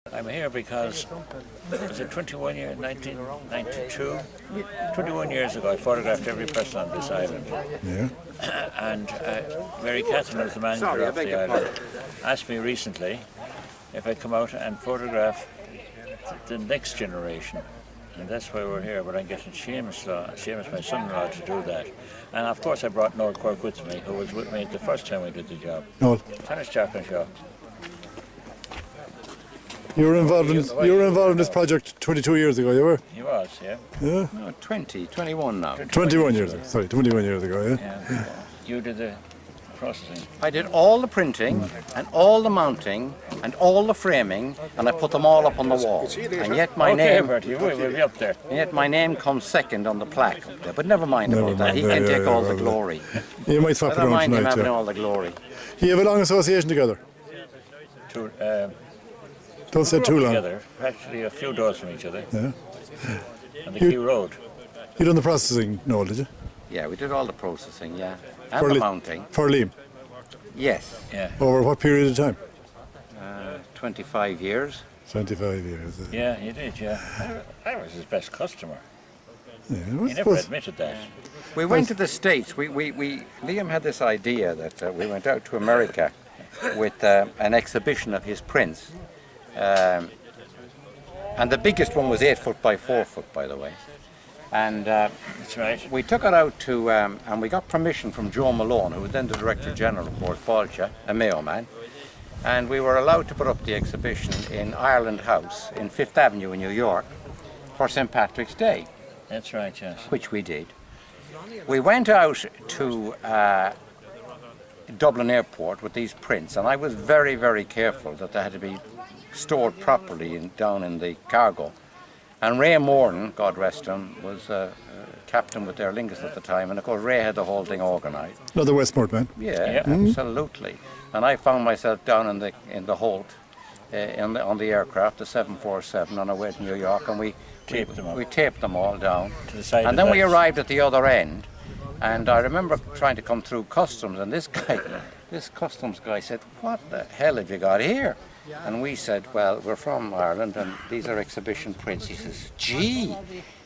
I'm here because was it 21 years, 1992? 21 years ago, I photographed every person on this island. Yeah. And Mary Catherine, was the manager of the island, asked me recently if I'd come out and photograph the next generation. And that's why we're here, but I'm getting Seamus, my son-in-law, to do that. And of course I brought Noel Quirke with me, who was with me the first time we did the job. Noel. Tennis Chaplain Show. You were involved in this project 22 years ago, you were? He was, yeah. Yeah. No, 21 now. 21 years ago. Sorry, 21 years ago, Yeah. You did the processing. I did all the printing and all the mounting and all the framing, and I put them all up on the wall. And yet my name, Bertie, we'll be up there. and yet my name comes second on the plaque up there. But never mind about that. He can take all the glory. You might swap it Never around mind him tonight. having Yeah. all the glory. You have a long association together. Don't say too long. Together, actually a few doors from each other. Yeah. On the Key Road. You done the processing, Noel, did you? Yeah, we did all the processing, yeah. And For the Li- mounting. For Liam. Yes. Yeah. Over what period of time? 25 years. 25 years. Yeah, he did, yeah. I was his best customer. Yeah, He never admitted that. We went to the States. Liam had this idea that we went out to America with an exhibition of his prints. And the biggest one was 8 foot by 4 foot, by the way. And That's right. we took it out to, and we got permission from Joe Malone, who was then the Director General of Port Fáilte, a Mayo man. And we were allowed to put up the exhibition in Ireland House in Fifth Avenue in New York for St. Patrick's Day, That's right, yes. which we did. We went out to Dublin Airport with these prints, and I was very, very careful that they had to be stored properly down in the cargo. And Ray Morton, God rest him, was captain with Aer Lingus at the time, and of course Ray had the whole thing organised. Another Westport man. Yeah, absolutely. And I found myself down in the Holt on the aircraft, the 747, on our way to New York, and we taped them all down. To the side And of then we that. arrived at the other end, and I remember trying to come through customs, and this customs guy said, "What the hell have you got here?" And we said, "Well, we're from Ireland, and these are exhibition prints." He says, "Gee,"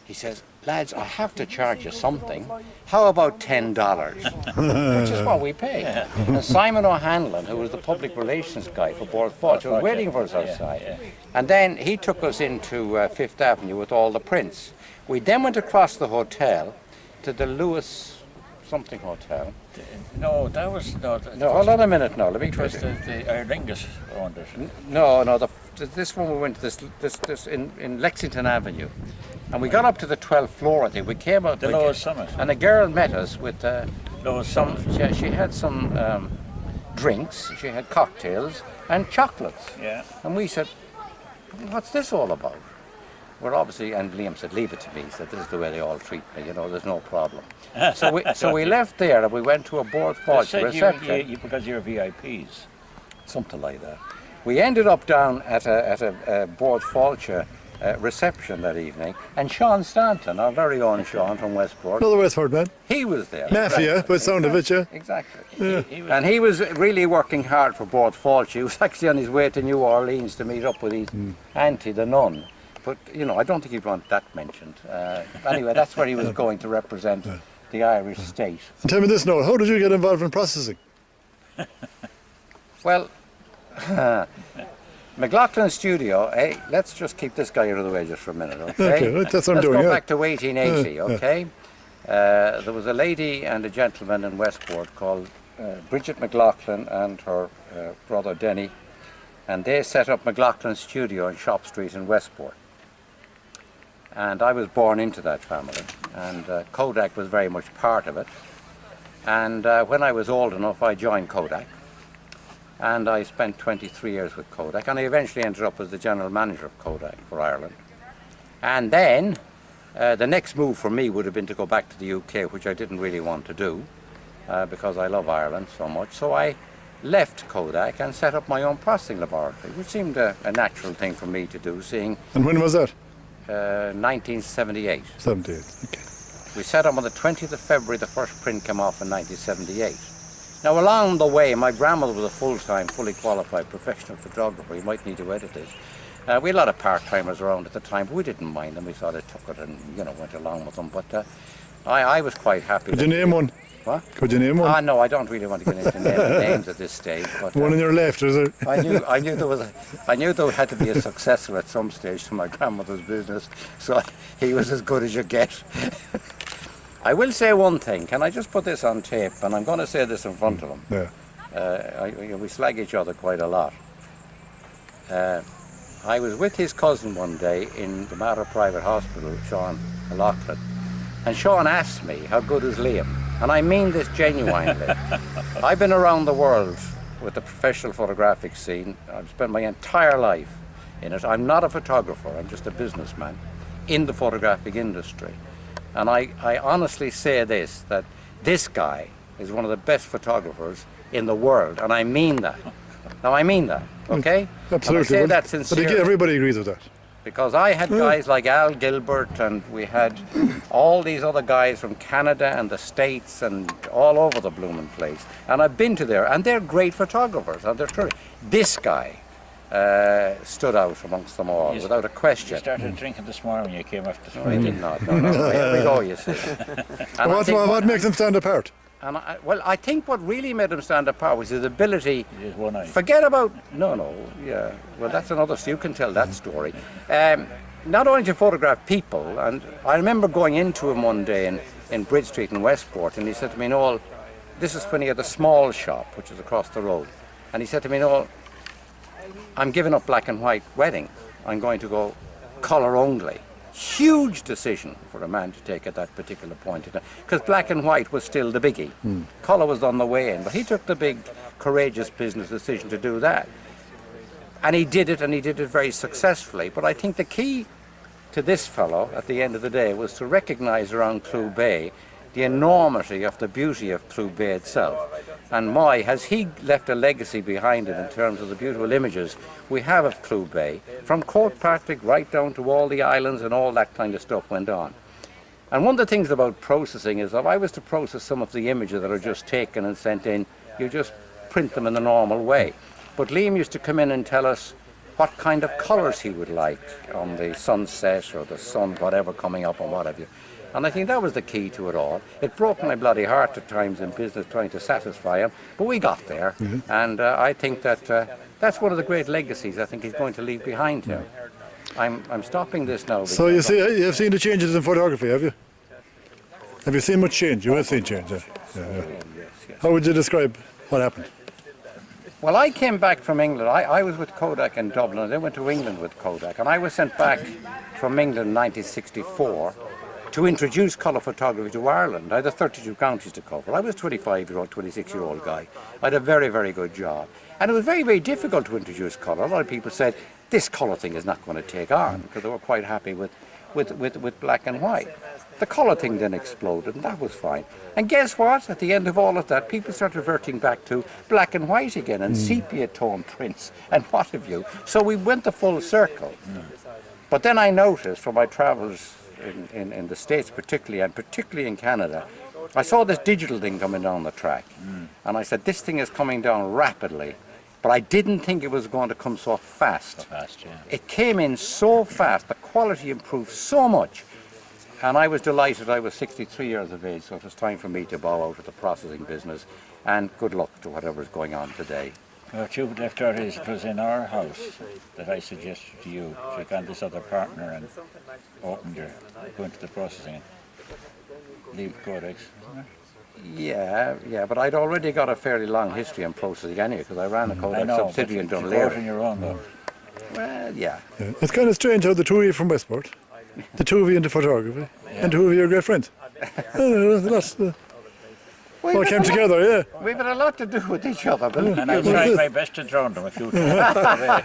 he says, "lads, I have to charge you something. How about $10? Which is what we paid. And Simon O'Hanlon, who was the public relations guy for Port Fáilte, was waiting for us outside. Yeah. And then he took us into Fifth Avenue with all the prints. We then went across the hotel to the Lewis something hotel. No, that was... No, Hold on a minute now. Let me it try was to... the Aer Lingus owned it. No, this one we went to this in Lexington Avenue. And we got up to the 12th floor, I think. We came out... The lowest summit. And a girl met us with Lowest some... summit. She had some drinks, she had cocktails and chocolates. Yeah. And we said, "What's this all about?" Well, obviously, and Liam said, "Leave it to me." He said, "This is the way they all treat me, there's no problem." So we left there and we went to a Port Fáilte reception. Because you're VIPs. Something like that. We ended up down at a Port Fáilte reception that evening, and Sean Stanton, our very own Sean from Westport, Another Westport man. he was there. Mafia, by the sound of it, yeah. Exactly. Yeah. And he was really working hard for Port Fáilte. He was actually on his way to New Orleans to meet up with his auntie, the nun. But, I don't think he'd want that mentioned. Anyway, that's where he was going to represent the Irish state. And tell me this, Noel, how did you get involved in processing? Well, McLaughlin Studio, let's just keep this guy out of the way just for a minute, okay? Okay, right, that's what I'm Let's doing, go yeah. back to 1880, okay? There was a lady and a gentleman in Westport called Bridget McLaughlin and her brother Denny, and they set up McLaughlin Studio in Shop Street in Westport. And I was born into that family, and Kodak was very much part of it. And when I was old enough, I joined Kodak, and I spent 23 years with Kodak, and I eventually ended up as the general manager of Kodak for Ireland. And then the next move for me would have been to go back to the UK, which I didn't really want to do, because I love Ireland so much. So I left Kodak and set up my own processing laboratory, which seemed a natural thing for me to do, seeing... And when was that? 1978. 78, okay. We set up on the 20th of February, the first print came off in 1978. Now along the way, my grandmother was a full-time, fully qualified professional photographer. You might need to edit this. We had a lot of part-timers around at the time, but we didn't mind them. We sort of took it and, went along with them. But I was quite happy. Could you name one? What? Could you name one? No, I don't really want to get into names at this stage. But, one on your left, is it? I knew there had to be a successor at some stage to my grandmother's business, so he was as good as you get. I will say one thing. Can I just put this on tape? And I'm going to say this in front of him. Yeah. We slag each other quite a lot. I was with his cousin one day in the Mater Private Hospital, Sean O'Loughlin, and Sean asked me, how good is Liam? And I mean this genuinely. I've been around the world with the professional photographic scene. I've spent my entire life in it. I'm not a photographer, I'm just a businessman in the photographic industry. And I honestly say this, that this guy is one of the best photographers in the world, and I mean that. Now I mean that, okay? Absolutely. And I say that sincerely. But everybody agrees with that. Because I had guys like Al Gilbert, and we had all these other guys from Canada and the States and all over the blooming place. And I've been to there, and they're great photographers, and they're terrific. This guy stood out amongst them all, without a question. You started drinking this morning when you came off the street. I did not. No. Here we go, you see. And What makes them stand apart? And I think what really made him stand apart was his ability. He has one eye. Forget about yeah. Well, that's another. You can tell that story. Not only to photograph people, and I remember going into him one day in Bridge Street in Westport, and he said to me, "Noel, this is when he had the small shop, which is across the road," and he said to me, "Noel, I'm giving up black and white wedding. I'm going to go colour only." Huge decision for a man to take at that particular point in time, because black and white was still the biggie. Colour was on the way in, but he took the big, courageous business decision to do that. And he did it, and he did it very successfully. But I think the key to this fellow, at the end of the day, was to recognise around Clew Bay the enormity of the beauty of Clew Bay itself. And has he left a legacy behind him in terms of the beautiful images we have of Clew Bay, from Courtpatrick right down to all the islands, and all that kind of stuff went on. And one of the things about processing is, if I was to process some of the images that are just taken and sent in, you just print them in the normal way. But Liam used to come in and tell us what kind of colours he would like on the sunset or the sun, whatever, coming up and what have you. And I think that was the key to it all. It broke my bloody heart at times in business trying to satisfy him, but we got there. And I think that that's one of the great legacies I think he's going to leave behind him. I'm stopping this now. So you've seen the changes in photography, have you? Have you seen much change? You have seen change, yeah. Yes. How would you describe what happened? Well, I came back from England. I was with Kodak in Dublin, and then went to England with Kodak. And I was sent back from England in 1964 to introduce colour photography to Ireland. I had 32 counties to cover. I was a 25-year-old, 26-year-old guy. I had a very, very good job. And it was very, very difficult to introduce colour. A lot of people said, this colour thing is not going to take on, because they were quite happy with black and white. The colour thing then exploded, and that was fine. And guess what? At the end of all of that, people started reverting back to black and white again, and sepia tone prints, and what have you. So we went the full circle. But then I noticed from my travels in the States particularly, and particularly in Canada, I saw this digital thing coming down the track. And I said, this thing is coming down rapidly, but I didn't think it was going to come so fast. It came in so fast, the quality improved so much. And I was delighted. I was 63 years of age, so it was time for me to bow out of the processing business, and good luck to whatever's going on today. What you left out is, it was in our house that I suggested to you to get this other partner and go into the processing, leave Codex. Yeah, but I'd already got a fairly long history in processing anyway, because I ran a Kodak subsidiary in Dunleary. On your own, though. Well, yeah. It's kind of strange how the two of you from Westport, the two of you into photography, and two of you are great friends. All came together, yeah. We've had a lot to do with each other. And I tried my best to drown them a few times.